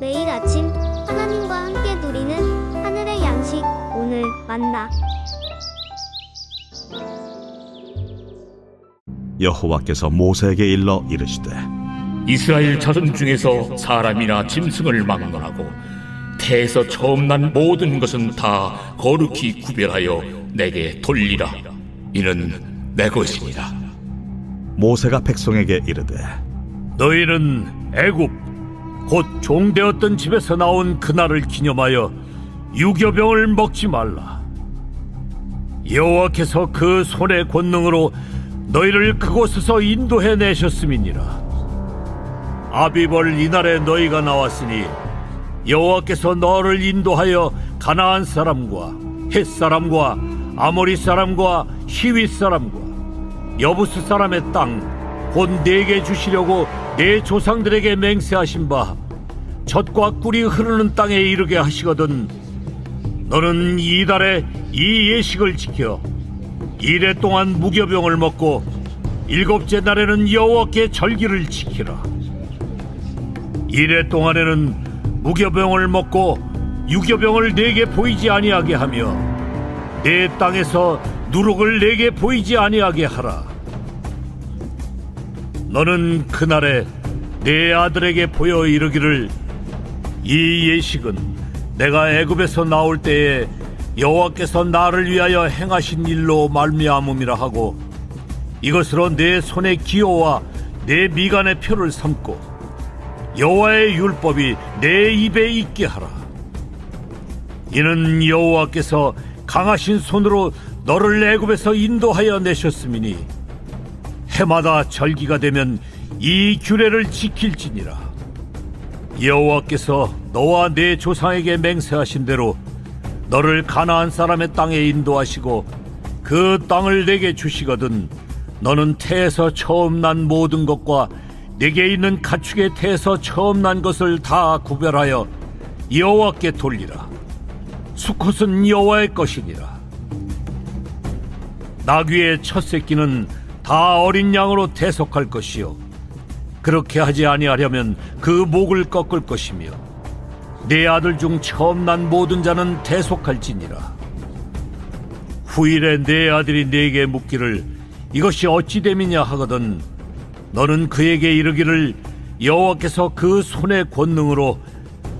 매일 아침 하나님과 함께 누리는 하늘의 양식, 오늘 만나. 여호와께서 모세에게 일러 이르시되 이스라엘 자손 중에서 사람이나 짐승을 막론하고 태에서 처음 난 모든 것은 다 거룩히 구별하여 내게 돌리라. 이는 내 것이니라. 모세가 백성에게 이르되 너희는 애굽 곧 종되었던 집에서 나온 그날을 기념하여 유교병을 먹지 말라. 여호와께서 그 손의 권능으로 너희를 그곳에서 인도해 내셨음이니라. 아비벌 이날에 너희가 나왔으니 여호와께서 너를 인도하여 가나안 사람과 헷 사람과 아모리 사람과 히윗 사람과 여부스 사람의 땅 곧 내게 주시려고 내 조상들에게 맹세하신 바 젖과 꿀이 흐르는 땅에 이르게 하시거든. 너는 이달에 이 예식을 지켜 이래 동안 무교병을 먹고 일곱째 날에는 여호와께 절기를 지키라. 이래 동안에는 무교병을 먹고 유교병을 내게 보이지 아니하게 하며 내 땅에서 누룩을 내게 보이지 아니하게 하라. 너는 그날에 내 아들에게 보여 이르기를 이 예식은 내가 애굽에서 나올 때에 여호와께서 나를 위하여 행하신 일로 말미암음이라 하고 이것으로 내 손의 기호와 내 미간의 표를 삼고 여호와의 율법이 내 입에 있게 하라. 이는 여호와께서 강하신 손으로 너를 애굽에서 인도하여 내셨음이니 해마다 절기가 되면 이 규례를 지킬지니라. 여호와께서 너와 내 조상에게 맹세하신 대로 너를 가나안 사람의 땅에 인도하시고 그 땅을 내게 주시거든. 너는 태에서 처음 난 모든 것과 내게 있는 가축의 태에서 처음 난 것을 다 구별하여 여호와께 돌리라. 수컷은 여호와의 것이니라. 나귀의 첫 새끼는 다 어린 양으로 대속할 것이요 그렇게 하지 아니하려면 그 목을 꺾을 것이며 내 아들 중 처음 난 모든 자는 대속할지니라. 후일에 내 아들이 내게 묻기를 이것이 어찌 됨이냐 하거든 너는 그에게 이르기를 여호와께서 그 손의 권능으로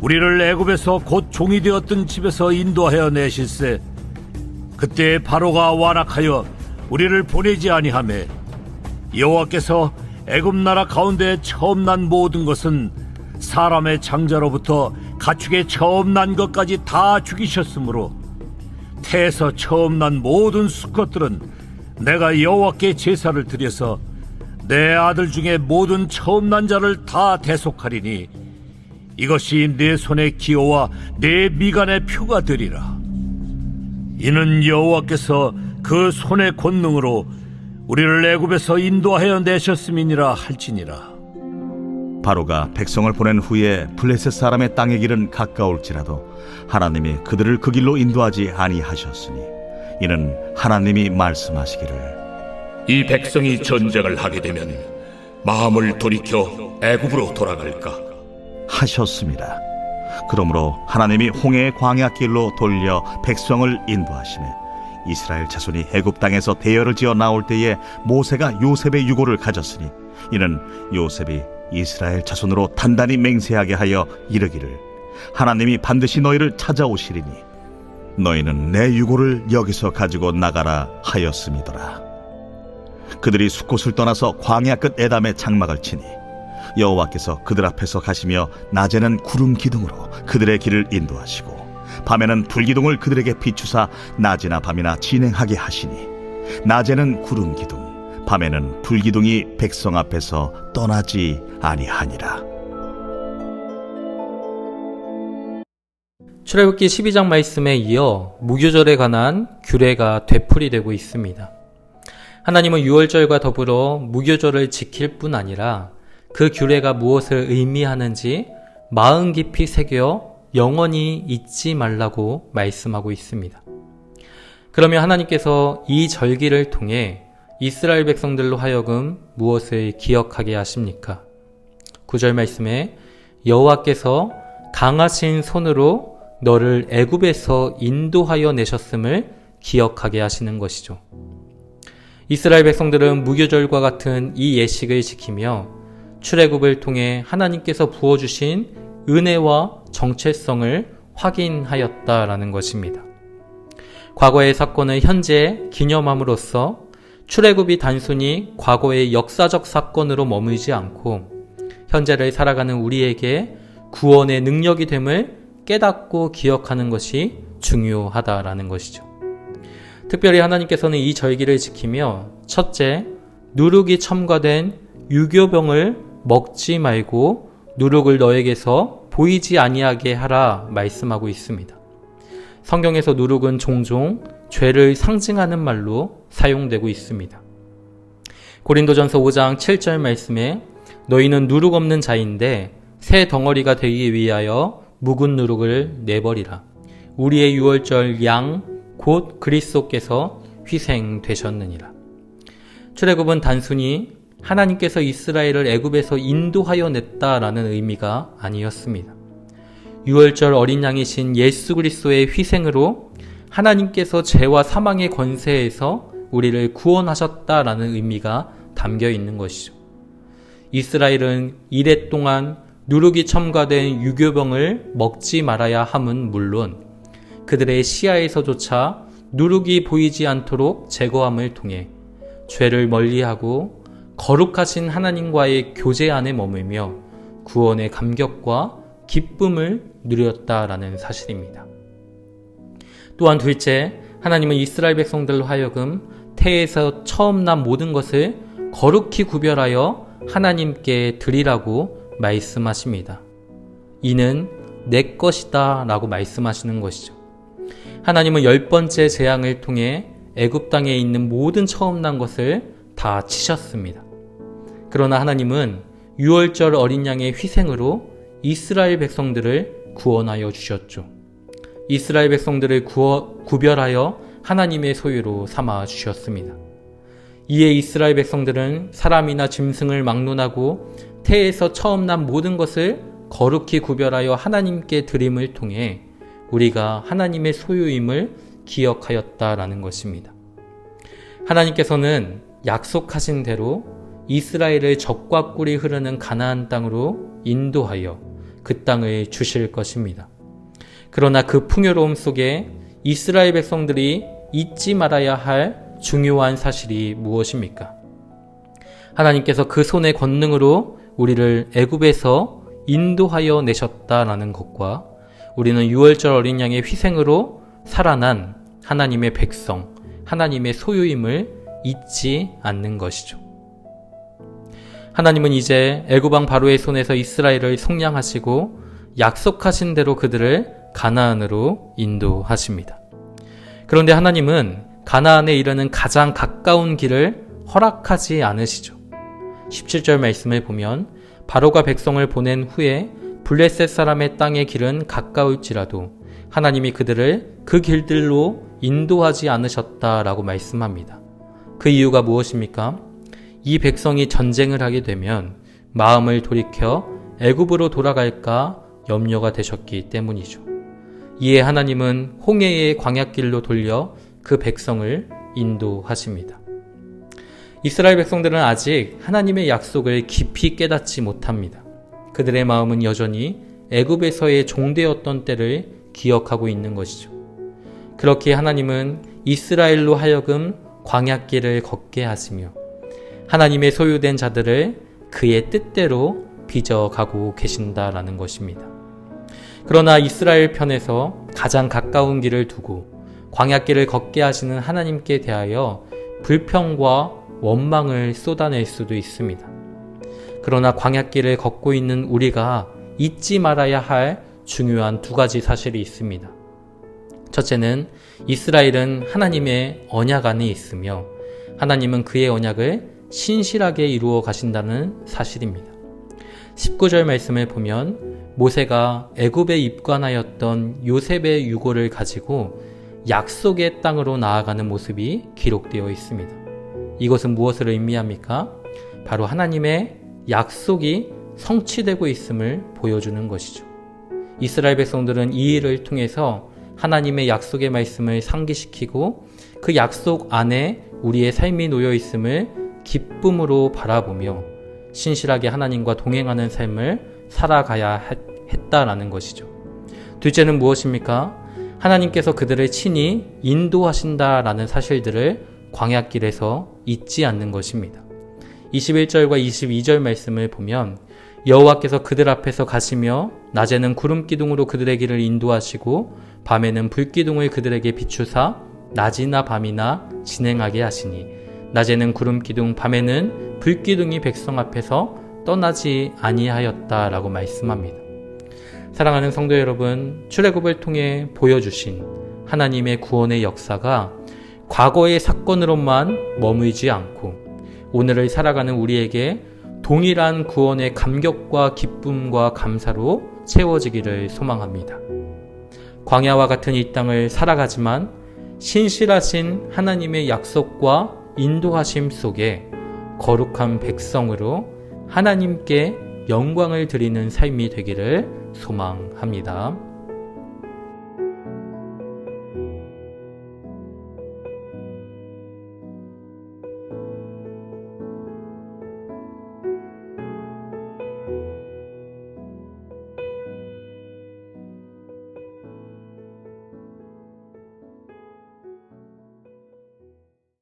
우리를 애굽에서 곧 종이 되었던 집에서 인도하여 내실세 그때 바로가 완악하여 우리를 보내지 아니하매 여호와께서 애굽 나라 가운데 처음 난 모든 것은 사람의 장자로부터 가축의 처음 난 것까지 다 죽이셨으므로 태에서 처음 난 모든 수컷들은 내가 여호와께 제사를 드려서 내 아들 중에 모든 처음 난 자를 다 대속하리니 이것이 내 손의 기호와 내 미간의 표가 되리라. 이는 여호와께서 그 손의 권능으로 우리를 애굽에서 인도하여 내셨음이니라 할지니라. 바로가 백성을 보낸 후에 블레셋 사람의 땅의 길은 가까울지라도 하나님이 그들을 그 길로 인도하지 아니하셨으니 이는 하나님이 말씀하시기를 이 백성이 전쟁을 하게 되면 마음을 돌이켜 애굽으로 돌아갈까 하셨습니다. 그러므로 하나님이 홍해의 광야 길로 돌려 백성을 인도하시매 이스라엘 자손이 애굽 땅에서 대열을 지어 나올 때에 모세가 요셉의 유고를 가졌으니 이는 요셉이 이스라엘 자손으로 단단히 맹세하게 하여 이르기를 하나님이 반드시 너희를 찾아오시리니 너희는 내 유고를 여기서 가지고 나가라 하였음이더라. 그들이 숫곳을 떠나서 광야 끝 에담에 장막을 치니 여호와께서 그들 앞에서 가시며 낮에는 구름 기둥으로 그들의 길을 인도하시고 밤에는 불기둥을 그들에게 비추사 낮이나 밤이나 진행하게 하시니 낮에는 구름 기둥 밤에는 불기둥이 백성 앞에서 떠나지 아니하니라. 출애굽기 12장 말씀에 이어 무교절에 관한 규례가 되풀이되고 있습니다. 하나님은 유월절과 더불어 무교절을 지킬 뿐 아니라 그 규례가 무엇을 의미하는지 마음 깊이 새겨 영원히 잊지 말라고 말씀하고 있습니다. 그러면 하나님께서 이 절기를 통해 이스라엘 백성들로 하여금 무엇을 기억하게 하십니까? 9절 말씀에 여호와께서 강하신 손으로 너를 애굽에서 인도하여 내셨음을 기억하게 하시는 것이죠. 이스라엘 백성들은 무교절과 같은 이 예식을 지키며 출애굽을 통해 하나님께서 부어주신 은혜와 정체성을 확인하였다라는 것입니다. 과거의 사건을 현재 기념함으로써 출애굽이 단순히 과거의 역사적 사건으로 머물지 않고 현재를 살아가는 우리에게 구원의 능력이 됨을 깨닫고 기억하는 것이 중요하다라는 것이죠. 특별히 하나님께서는 이 절기를 지키며 첫째, 누룩이 첨가된 유교병을 먹지 말고 누룩을 너에게서 보이지 아니하게 하라 말씀하고 있습니다. 성경에서 누룩은 종종 죄를 상징하는 말로 사용되고 있습니다. 고린도전서 5장 7절 말씀에 너희는 누룩 없는 자인데 새 덩어리가 되기 위하여 묵은 누룩을 내버리라. 우리의 유월절 양 곧 그리스도께서 희생되셨느니라. 출애굽은 단순히 하나님께서 이스라엘을 애굽에서 인도하여 냈다라는 의미가 아니었습니다. 유월절 어린 양이신 예수 그리스도의 희생으로 하나님께서 죄와 사망의 권세에서 우리를 구원하셨다라는 의미가 담겨 있는 것이죠. 이스라엘은 이래 동안 누룩이 첨가된 유교병을 먹지 말아야 함은 물론 그들의 시야에서조차 누룩이 보이지 않도록 제거함을 통해 죄를 멀리하고 거룩하신 하나님과의 교제 안에 머물며 구원의 감격과 기쁨을 누렸다라는 사실입니다. 또한 둘째, 하나님은 이스라엘 백성들로 하여금 태에서 처음 난 모든 것을 거룩히 구별하여 하나님께 드리라고 말씀하십니다. 이는 내 것이다 라고 말씀하시는 것이죠. 하나님은 10번째 재앙을 통해 애굽 땅에 있는 모든 처음 난 것을 다 치셨습니다. 그러나 하나님은 유월절 어린 양의 희생으로 이스라엘 백성들을 구원하여 주셨죠. 이스라엘 백성들을 구별하여 하나님의 소유로 삼아 주셨습니다. 이에 이스라엘 백성들은 사람이나 짐승을 막론하고 태에서 처음 난 모든 것을 거룩히 구별하여 하나님께 드림을 통해 우리가 하나님의 소유임을 기억하였다라는 것입니다. 하나님께서는 약속하신 대로 이스라엘을 젖과 꿀이 흐르는 가나안 땅으로 인도하여 그 땅을 주실 것입니다. 그러나 그 풍요로움 속에 이스라엘 백성들이 잊지 말아야 할 중요한 사실이 무엇입니까? 하나님께서 그 손의 권능으로 우리를 애굽에서 인도하여 내셨다라는 것과 우리는 유월절 어린 양의 희생으로 살아난 하나님의 백성, 하나님의 소유임을 잊지 않는 것이죠. 하나님은 이제 애굽 왕 바로의 손에서 이스라엘을 속량하시고 약속하신 대로 그들을 가나안으로 인도하십니다. 그런데 하나님은 가나안에 이르는 가장 가까운 길을 허락하지 않으시죠. 17절 말씀을 보면 바로가 백성을 보낸 후에 블레셋 사람의 땅의 길은 가까울지라도 하나님이 그들을 그 길들로 인도하지 않으셨다라고 말씀합니다. 그 이유가 무엇입니까? 이 백성이 전쟁을 하게 되면 마음을 돌이켜 애굽으로 돌아갈까 염려가 되셨기 때문이죠. 이에 하나님은 홍해의 광야길로 돌려 그 백성을 인도하십니다. 이스라엘 백성들은 아직 하나님의 약속을 깊이 깨닫지 못합니다. 그들의 마음은 여전히 애굽에서의 종되었던 때를 기억하고 있는 것이죠. 그렇게 하나님은 이스라엘로 하여금 광야길을 걷게 하시며 하나님의 소유된 자들을 그의 뜻대로 빚어가고 계신다라는 것입니다. 그러나 이스라엘 편에서 가장 가까운 길을 두고 광야길을 걷게 하시는 하나님께 대하여 불평과 원망을 쏟아낼 수도 있습니다. 그러나 광야길을 걷고 있는 우리가 잊지 말아야 할 중요한 두 가지 사실이 있습니다. 첫째는 이스라엘은 하나님의 언약 안에 있으며 하나님은 그의 언약을 신실하게 이루어 가신다는 사실입니다. 19절 말씀을 보면 모세가 애굽에 입관하였던 요셉의 유고를 가지고 약속의 땅으로 나아가는 모습이 기록되어 있습니다. 이것은 무엇을 의미합니까? 바로 하나님의 약속이 성취되고 있음을 보여주는 것이죠. 이스라엘 백성들은 이 일을 통해서 하나님의 약속의 말씀을 상기시키고 그 약속 안에 우리의 삶이 놓여 있음을 기쁨으로 바라보며 신실하게 하나님과 동행하는 삶을 살아가야 했다라는 것이죠. 둘째는 무엇입니까? 하나님께서 그들을 친히 인도하신다라는 사실들을 광야길에서 잊지 않는 것입니다. 21절과 22절 말씀을 보면 여호와께서 그들 앞에서 가시며 낮에는 구름 기둥으로 그들의 길을 인도하시고 밤에는 불 기둥을 그들에게 비추사 낮이나 밤이나 진행하게 하시니 낮에는 구름 기둥 밤에는 불 기둥이 백성 앞에서 떠나지 아니하였다라고 말씀합니다. 사랑하는 성도 여러분, 출애굽을 통해 보여주신 하나님의 구원의 역사가 과거의 사건으로만 머물지 않고 오늘을 살아가는 우리에게 동일한 구원의 감격과 기쁨과 감사로 채워지기를 소망합니다. 광야와 같은 이 땅을 살아가지만 신실하신 하나님의 약속과 인도하심 속에 거룩한 백성으로 하나님께 영광을 드리는 삶이 되기를 소망합니다.